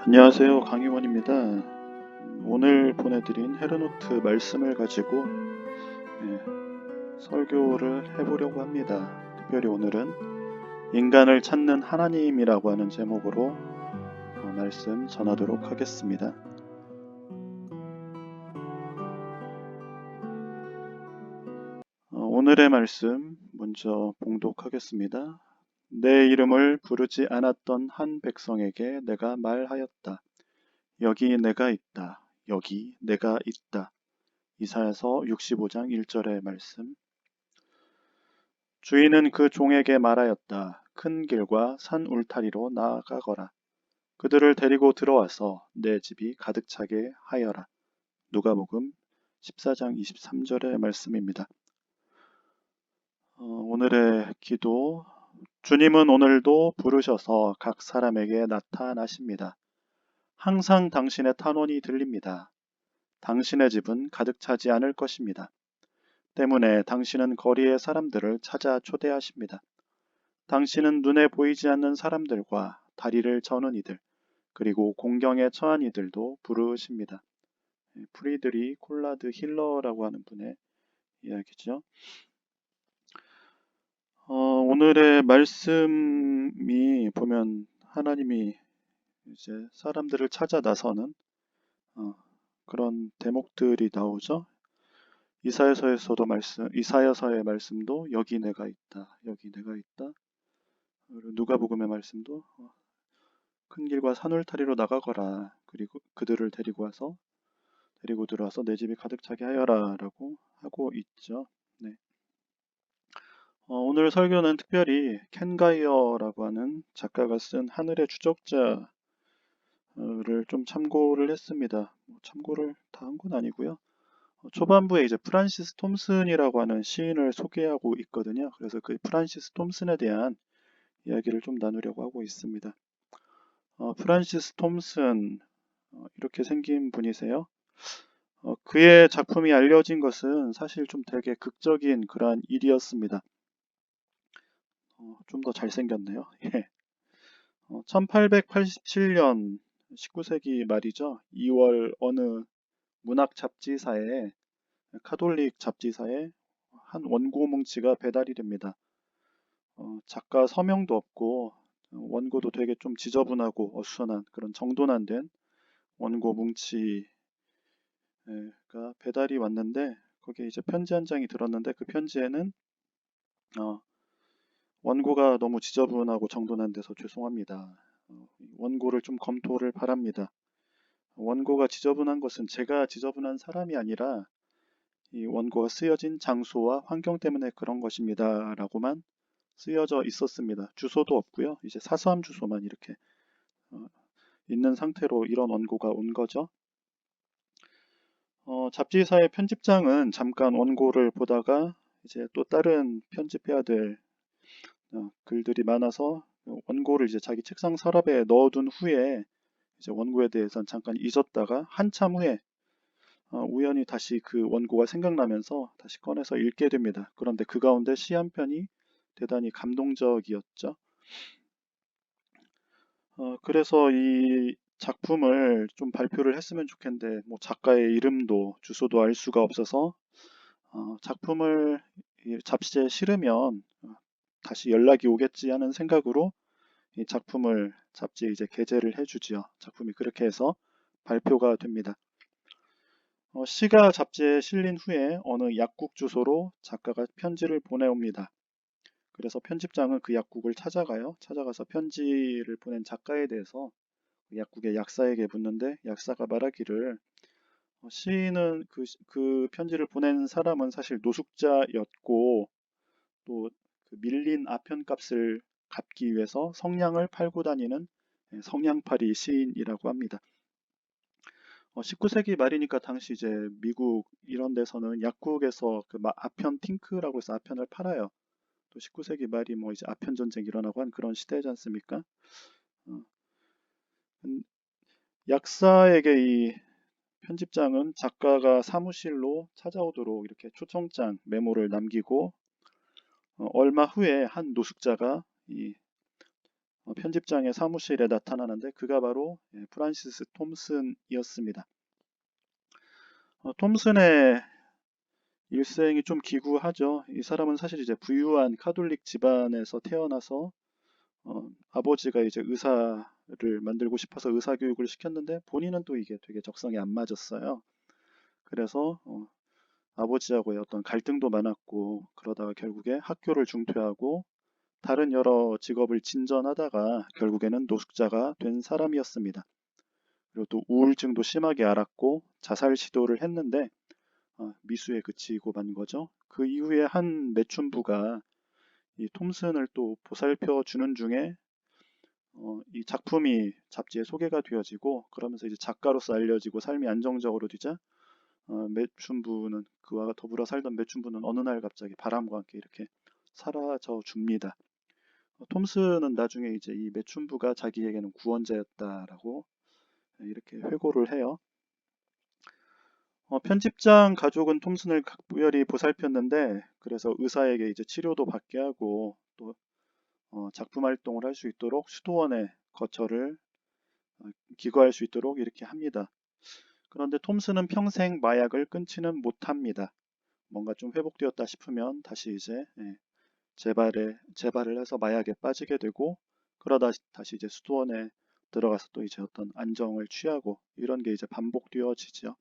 안녕하세요. 강희원입니다. 오늘 보내드린 헤르노트 말씀을 가지고 설교를 해보려고 합니다. 특별히 오늘은 인간을 찾는 하나님이라고 하는 제목으로 말씀 전하도록 하겠습니다. 오늘의 말씀 먼저 봉독하겠습니다. 내 이름을 부르지 않았던 한 백성에게 내가 말하였다. 여기 내가 있다. 여기 내가 있다. 이사야서 65장 1절의 말씀. 주인은 그 종에게 말하였다. 큰 길과 산 울타리로 나아가거라. 그들을 데리고 들어와서 내 집이 가득 차게 하여라. 누가복음 14장 23절의 말씀입니다. 오늘의 기도. 주님은 오늘도 부르셔서 각 사람에게 나타나십니다. 항상 당신의 탄원이 들립니다. 당신의 집은 가득 차지 않을 것입니다. 때문에 당신은 거리의 사람들을 찾아 초대하십니다. 당신은 눈에 보이지 않는 사람들과 다리를 저는 이들, 그리고 공경에 처한 이들도 부르십니다. 프리드리 콜라드 힐러라고 하는 분의 이야기죠. 오늘의 말씀이 보면 하나님이 이제 사람들을 찾아 나서는 그런 대목들이 나오죠. 이사야서의 말씀도 여기 내가 있다, 여기 내가 있다. 누가복음의 말씀도 큰 길과 산울타리로 나가거라. 그리고 그들을 데리고 들어와서 내 집이 가득 차게 하여라 라고 하고 있죠. 네. 오늘 설교는 특별히 켄 가이어라고 하는 작가가 쓴 하늘의 추적자를 좀 참고를 했습니다. 참고를 다 한 건 아니고요. 초반부에 이제 프란시스 톰슨이라고 하는 시인을 소개하고 있거든요. 그래서 그 프란시스 톰슨에 대한 이야기를 좀 나누려고 하고 있습니다. 프란시스 톰슨 이렇게 생긴 분이세요. 그의 작품이 알려진 것은 사실 좀 되게 극적인 그러한 일이었습니다. 좀 더 잘생겼네요. 예. 1887년 19세기 말이죠. 2월 어느 문학 잡지사에 카톨릭 잡지사에 한 원고 뭉치가 배달이 됩니다. 작가 서명도 없고 원고도 되게 좀 지저분하고 어수선한 그런 정돈안 된 원고 뭉치가 배달이 왔는데 거기에 이제 편지 한 장이 들었는데 그 편지에는 원고가 너무 지저분하고 정돈안 돼서 죄송합니다. 원고를 좀 검토를 바랍니다. 원고가 지저분한 것은 제가 지저분한 사람이 아니라 이 원고가 쓰여진 장소와 환경 때문에 그런 것입니다. 라고만 쓰여져 있었습니다. 주소도 없고요. 이제 사서함 주소만 이렇게 있는 상태로 이런 원고가 온 거죠. 잡지사의 편집장은 잠깐 원고를 보다가 이제 또 다른 편집해야 될 글들이 많아서 원고를 이제 자기 책상 서랍에 넣어둔 후에 이제 원고에 대해서는 잠깐 잊었다가 한참 후에 우연히 다시 그 원고가 생각나면서 다시 꺼내서 읽게 됩니다. 그런데 그 가운데 시 한 편이 대단히 감동적이었죠. 그래서 이 작품을 좀 발표를 했으면 좋겠는데 뭐 작가의 이름도 주소도 알 수가 없어서 작품을 잡지에 실으면 다시 연락이 오겠지 하는 생각으로 이 작품을 잡지에 이제 게재를 해주지요. 작품이 그렇게 해서 발표가 됩니다. 시가 잡지에 실린 후에 어느 약국 주소로 작가가 편지를 보내옵니다. 그래서 편집장은 그 약국을 찾아가서 편지를 보낸 작가에 대해서 그 약국의 약사에게 묻는데 약사가 말하기를 시인은 그 편지를 보낸 사람은 사실 노숙자였고 또 그 밀린 아편값을 갚기 위해서 성냥을 팔고 다니는 성냥팔이 시인이라고 합니다. 19세기 말이니까 당시 이제 미국 이런 데서는 약국에서 그 아편 팅크라고 해서 아편을 팔아요. 또 19세기 말이 뭐 이제 아편 전쟁 일어나고 한 그런 시대지 않습니까? 어, 약사에게 이 편집장은 작가가 사무실로 찾아오도록 이렇게 초청장 메모를 남기고 얼마 후에 한 노숙자가 이 편집장의 사무실에 나타나는데 그가 바로 프란시스 톰슨이었습니다. 톰슨의 일생이 좀 기구하죠. 이 사람은 사실 이제 부유한 카톨릭 집안에서 태어나서 아버지가 이제 의사를 만들고 싶어서 의사 교육을 시켰는데 본인은 또 이게 되게 적성이 안 맞았어요. 그래서 아버지하고의 어떤 갈등도 많았고 그러다가 결국에 학교를 중퇴하고 다른 여러 직업을 진전하다가 결국에는 노숙자가 된 사람이었습니다. 그리고 또 우울증도 심하게 앓았고 자살 시도를 했는데 미수에 그치고 만 거죠. 그 이후에 한 매춘부가 이 톰슨을 또 보살펴 주는 중에 이 작품이 잡지에 소개가 되어지고 그러면서 이제 작가로서 알려지고 삶이 안정적으로 되자 매춘부는 그와 더불어 살던 매춘부는 어느 날 갑자기 바람과 함께 이렇게 사라져 줍니다. 톰슨은 나중에 이제 이 매춘부가 자기에게는 구원자였다라고 이렇게 회고를 해요. 편집장 가족은 톰슨을 각별히 보살폈는데 그래서 의사에게 이제 치료도 받게 하고 또 작품 활동을 할 수 있도록 수도원에 거처를 기거할 수 있도록 이렇게 합니다. 그런데 톰슨은 평생 마약을 끊지는 못합니다. 뭔가 좀 회복되었다 싶으면 다시 이제 재발을 해서 마약에 빠지게 되고 그러다 다시 이제 수도원에 들어가서 또 이제 어떤 안정을 취하고 이런 게 이제 반복되어지죠.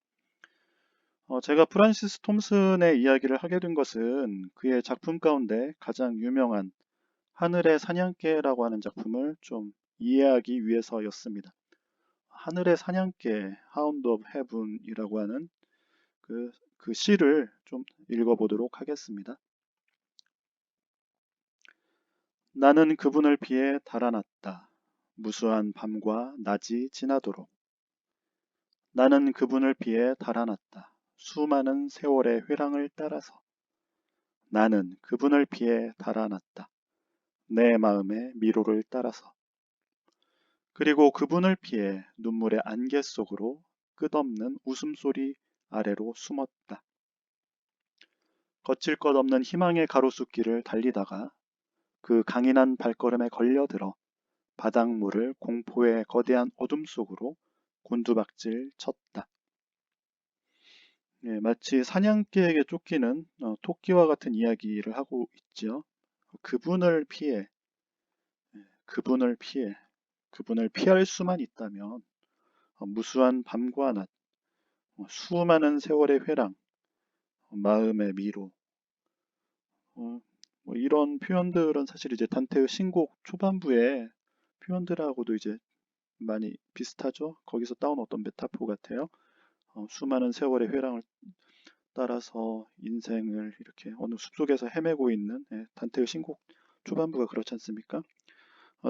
제가 프란시스 톰슨의 이야기를 하게 된 것은 그의 작품 가운데 가장 유명한 하늘의 사냥개라고 하는 작품을 좀 이해하기 위해서였습니다. 하늘의 사냥개, Hound of Heaven이라고 하는 그 시를 좀 읽어보도록 하겠습니다. 나는 그분을 피해 달아났다. 무수한 밤과 낮이 지나도록. 나는 그분을 피해 달아났다. 수많은 세월의 회랑을 따라서. 나는 그분을 피해 달아났다. 내 마음의 미로를 따라서. 그리고 그분을 피해 눈물의 안개 속으로 끝없는 웃음소리 아래로 숨었다. 거칠 것 없는 희망의 가로수길을 달리다가 그 강인한 발걸음에 걸려들어 바닷물을 공포의 거대한 어둠 속으로 곤두박질 쳤다. 마치 사냥개에게 쫓기는 토끼와 같은 이야기를 하고 있지요. 그분을 피해, 그분을 피해, 그분을 피할 수만 있다면 무수한 밤과 낮, 수많은 세월의 회랑, 마음의 미로, 뭐 이런 표현들은 사실 이제 단테의 신곡 초반부의 표현들하고도 이제 많이 비슷하죠. 거기서 따온 어떤 메타포 같아요. 수많은 세월의 회랑을 따라서 인생을 이렇게 어느 숲속에서 헤매고 있는 단테의 신곡 초반부가 그렇지 않습니까?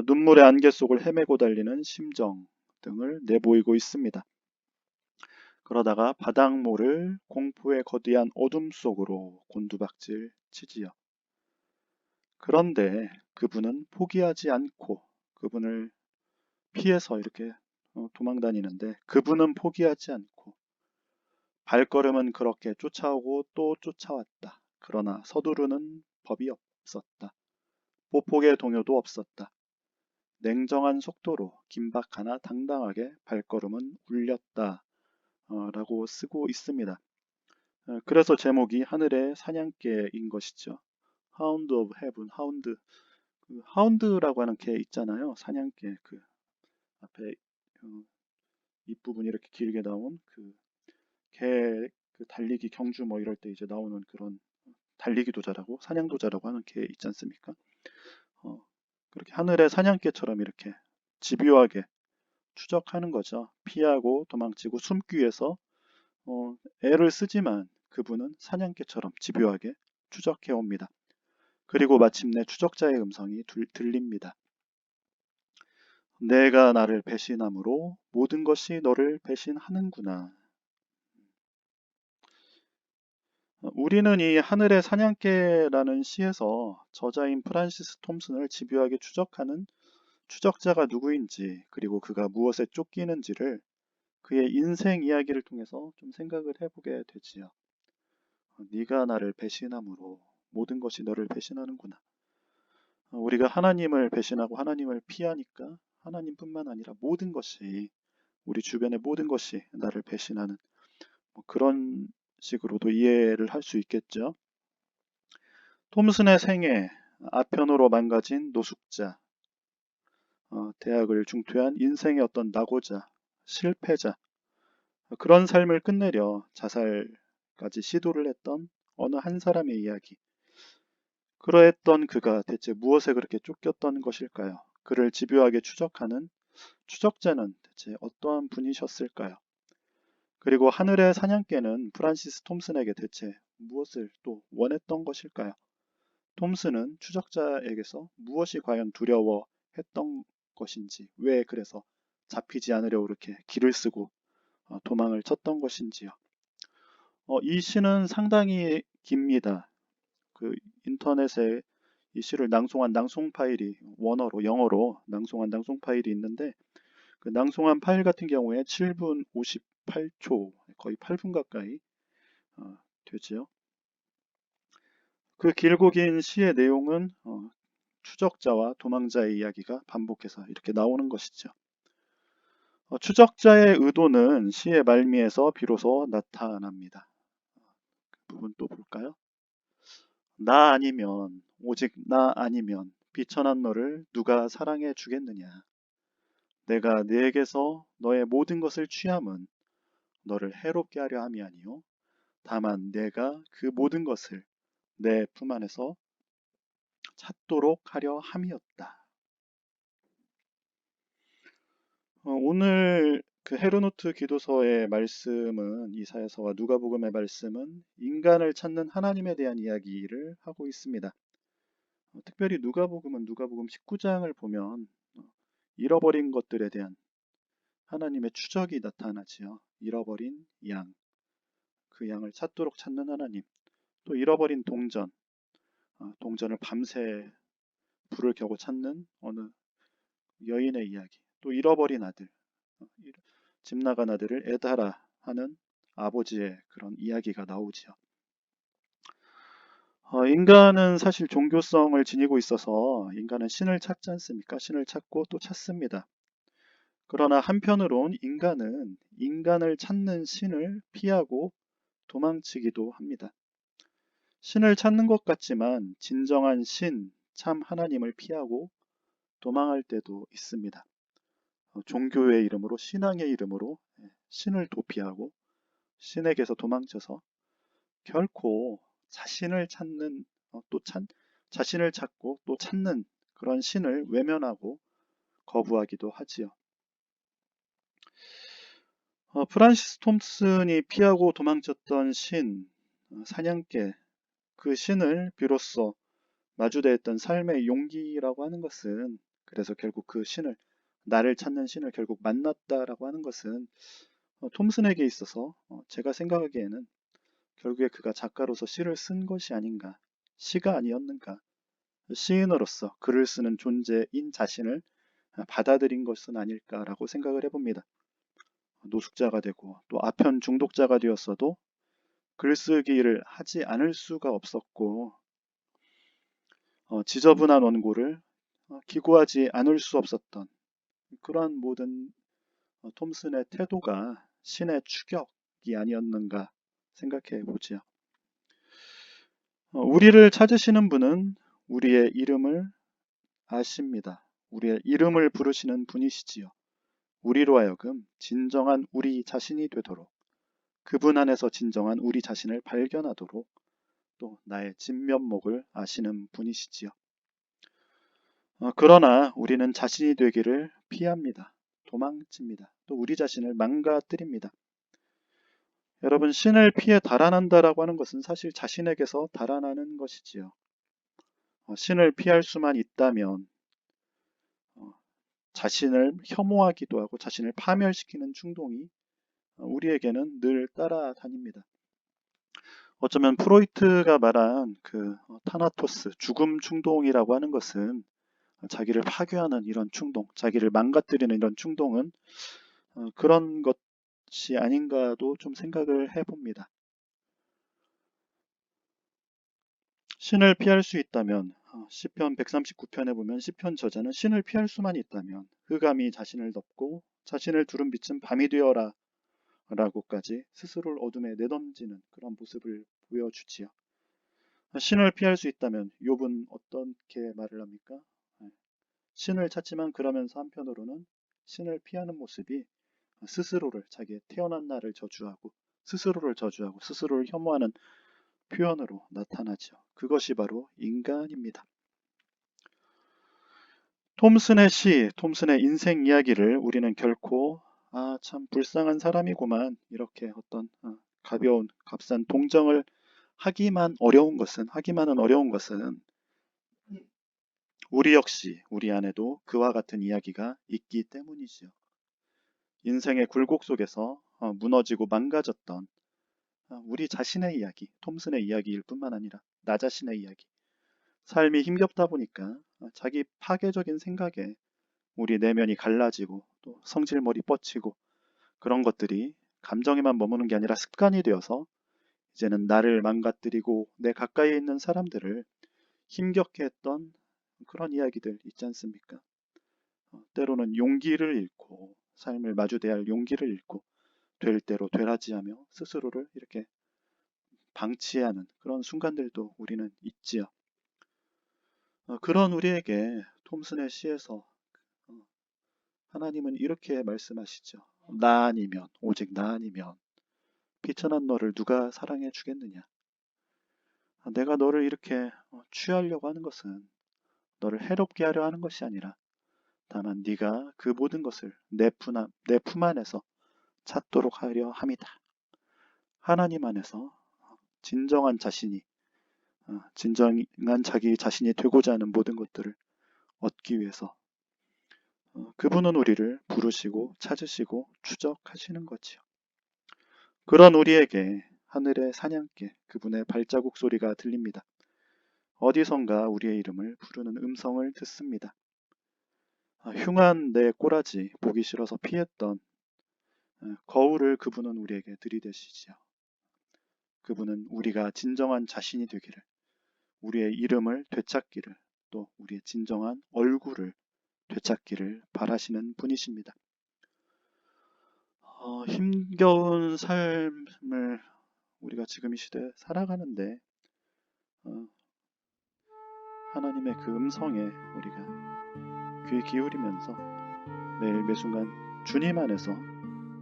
눈물의 안개 속을 헤매고 달리는 심정 등을 내보이고 있습니다. 그러다가 바닷물을 공포의 거대한 어둠 속으로 곤두박질 치지요. 그런데 그분은 포기하지 않고 그분을 피해서 이렇게 도망다니는데 그분은 포기하지 않고 발걸음은 그렇게 쫓아오고 또 쫓아왔다. 그러나 서두르는 법이 없었다. 보폭의 동요도 없었다. 냉정한 속도로 긴박하나 당당하게 발걸음은 울렸다. 라고 쓰고 있습니다. 그래서 제목이 하늘의 사냥개인 것이죠. Hound of Heaven, 하운드. 그 하운드라고 하는 개 있잖아요. 사냥개 그 앞에 윗부분이 이렇게 길게 나온 그 개 그 달리기 경주 뭐 이럴 때 이제 나오는 그런 달리기도 잘하고 사냥도 잘하고 하는 개 있지 않습니까? 어, 그렇게 하늘의 사냥개처럼 이렇게 집요하게 추적하는 거죠. 피하고 도망치고 숨기 위해서 애를 쓰지만 그분은 사냥개처럼 집요하게 추적해 옵니다. 그리고 마침내 추적자의 음성이 들립니다. 내가 나를 배신함으로 모든 것이 너를 배신하는구나. 우리는 이 하늘의 사냥개라는 시에서 저자인 프란시스 톰슨을 집요하게 추적하는 추적자가 누구인지 그리고 그가 무엇에 쫓기는지를 그의 인생 이야기를 통해서 좀 생각을 해보게 되지요. 네가 나를 배신함으로 모든 것이 너를 배신하는구나. 우리가 하나님을 배신하고 하나님을 피하니까 하나님뿐만 아니라 모든 것이, 우리 주변의 모든 것이 나를 배신하는, 그런 식으로도 이해를 할 수 있겠죠. 톰슨의 생애, 아편으로 망가진 노숙자, 대학을 중퇴한 인생의 어떤 낙오자, 실패자, 그런 삶을 끝내려 자살까지 시도를 했던 어느 한 사람의 이야기. 그러했던 그가 대체 무엇에 그렇게 쫓겼던 것일까요? 그를 집요하게 추적하는 추적자는 대체 어떠한 분이셨을까요? 그리고 하늘의 사냥개는 프란시스 톰슨에게 대체 무엇을 또 원했던 것일까요? 톰슨은 추적자에게서 무엇이 과연 두려워했던 것인지, 왜 그래서 잡히지 않으려고 이렇게 길을 쓰고 도망을 쳤던 것인지요. 이 시는 상당히 깁니다. 그 인터넷에 이 시를 낭송한 낭송 파일이 원어로, 영어로 낭송한 낭송 파일이 있는데, 그 낭송한 파일 같은 경우에 7분 58초, 거의 8분 가까이 되지요. 그 길고 긴 시의 내용은 추적자와 도망자의 이야기가 반복해서 이렇게 나오는 것이죠. 추적자의 의도는 시의 말미에서 비로소 나타납니다. 그 부분 또 볼까요? 나 아니면, 오직 나 아니면 비천한 너를 누가 사랑해 주겠느냐. 내가 네게서 너의 모든 것을 취함은 너를 해롭게 하려 함이 아니요 다만 내가 그 모든 것을 내 품 안에서 찾도록 하려 함이었다. 오늘 그 헤르노트 기도서의 말씀은, 이사야서와 누가복음의 말씀은 인간을 찾는 하나님에 대한 이야기를 하고 있습니다. 특별히 누가복음은 누가복음 19장을 보면 잃어버린 것들에 대한 하나님의 추적이 나타나지요. 잃어버린 양, 그 양을 찾도록 찾는 하나님, 또 잃어버린 동전, 동전을 밤새 불을 켜고 찾는 어느 여인의 이야기, 또 잃어버린 아들, 집 나간 아들을 애달아 하는 아버지의 그런 이야기가 나오지요. 인간은 사실 종교성을 지니고 있어서 인간은 신을 찾지 않습니까? 신을 찾고 또 찾습니다. 그러나 한편으론 인간은 인간을 찾는 신을 피하고 도망치기도 합니다. 신을 찾는 것 같지만 진정한 신, 참 하나님을 피하고 도망할 때도 있습니다. 종교의 이름으로, 신앙의 이름으로 신을 도피하고 신에게서 도망쳐서 결코 자신을 찾는, 자신을 찾고 또 찾는 그런 신을 외면하고 거부하기도 하지요. 프란시스 톰슨이 피하고 도망쳤던 신, 사냥개, 그 신을 비로소 마주대했던 삶의 용기라고 하는 것은, 그래서 결국 그 신을, 나를 찾는 신을 결국 만났다라고 하는 것은 톰슨에게 있어서 제가 생각하기에는 결국에 그가 작가로서 시를 쓴 것이 아닌가, 시가 아니었는가, 시인으로서 글을 쓰는 존재인 자신을 받아들인 것은 아닐까라고 생각을 해봅니다. 노숙자가 되고 또 아편 중독자가 되었어도 글쓰기를 하지 않을 수가 없었고, 지저분한 원고를 기고하지 않을 수 없었던 그러한 모든 톰슨의 태도가 신의 추격이 아니었는가 생각해 보지요. 우리를 찾으시는 분은 우리의 이름을 아십니다. 우리의 이름을 부르시는 분이시지요. 우리로 하여금 진정한 우리 자신이 되도록, 그분 안에서 진정한 우리 자신을 발견하도록 또 나의 진면목을 아시는 분이시지요. 그러나 우리는 자신이 되기를 피합니다. 도망칩니다. 또 우리 자신을 망가뜨립니다. 여러분, 신을 피해 달아난다라고 하는 것은 사실 자신에게서 달아나는 것이지요. 신을 피할 수만 있다면 자신을 혐오하기도 하고 자신을 파멸시키는 충동이 우리에게는 늘 따라다닙니다. 어쩌면 프로이트가 말한 그 타나토스, 죽음 충동이라고 하는 것은, 자기를 파괴하는 이런 충동, 자기를 망가뜨리는 이런 충동은 그런 것이 아닌가도 좀 생각을 해봅니다. 신을 피할 수 있다면 시편 139편에 보면 시편 저자는 신을 피할 수만 있다면 흑암이 자신을 덮고 자신을 두른 빛은 밤이 되어라 라고까지 스스로를 어둠에 내던지는 그런 모습을 보여주지요. 신을 피할 수 있다면 욥은 어떻게 말을 합니까? 신을 찾지만 그러면서 한편으로는 신을 피하는 모습이 스스로를 자기의 태어난 날을 저주하고 스스로를 혐오하는 표현으로 나타나죠. 그것이 바로 인간입니다. 톰슨의 인생 이야기를 우리는 결코 참 불쌍한 사람이구만 이렇게 어떤 가벼운 값싼 동정을 하기만은 어려운 것은 우리 역시 우리 안에도 그와 같은 이야기가 있기 때문이지요. 인생의 굴곡 속에서 무너지고 망가졌던 우리 자신의 이야기, 톰슨의 이야기일 뿐만 아니라 나 자신의 이야기. 삶이 힘겹다 보니까 자기 파괴적인 생각에 우리 내면이 갈라지고 또 성질머리 뻗치고 그런 것들이 감정에만 머무는 게 아니라 습관이 되어서 이제는 나를 망가뜨리고 내 가까이에 있는 사람들을 힘겹게 했던 그런 이야기들 있지 않습니까? 때로는 용기를 잃고 삶을 마주대할 할 용기를 잃고 될 대로 되라지 하며 스스로를 이렇게 방치하는 그런 순간들도 우리는 있지요. 그런 우리에게 톰슨의 시에서 하나님은 이렇게 말씀하시죠. 나 아니면, 오직 나 아니면 비천한 너를 누가 사랑해 주겠느냐. 내가 너를 이렇게 취하려고 하는 것은 너를 해롭게 하려 하는 것이 아니라 다만 네가 그 모든 것을 내 품 안에서 찾도록 하려 함이다. 하나님 안에서 진정한 자신이 진정한 자기 자신이 되고자 하는 모든 것들을 얻기 위해서 그분은 우리를 부르시고 찾으시고 추적하시는 거지요. 그런 우리에게 하늘의 사냥개 그분의 발자국 소리가 들립니다. 어디선가 우리의 이름을 부르는 음성을 듣습니다. 흉한 내 꼬라지 보기 싫어서 피했던 거울을 그분은 우리에게 들이대시지요. 그분은 우리가 진정한 자신이 되기를, 우리의 이름을 되찾기를, 또 우리의 진정한 얼굴을 되찾기를 바라시는 분이십니다. 힘겨운 삶을 우리가 지금 이 시대에 살아가는데 하나님의 그 음성에 우리가 귀 기울이면서 매일 매순간 주님 안에서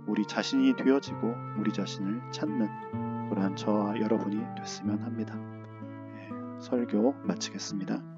우리 자신이 되어지고 우리 자신을 찾는 그러한 저와 여러분이 됐으면 합니다. 설교 마치겠습니다.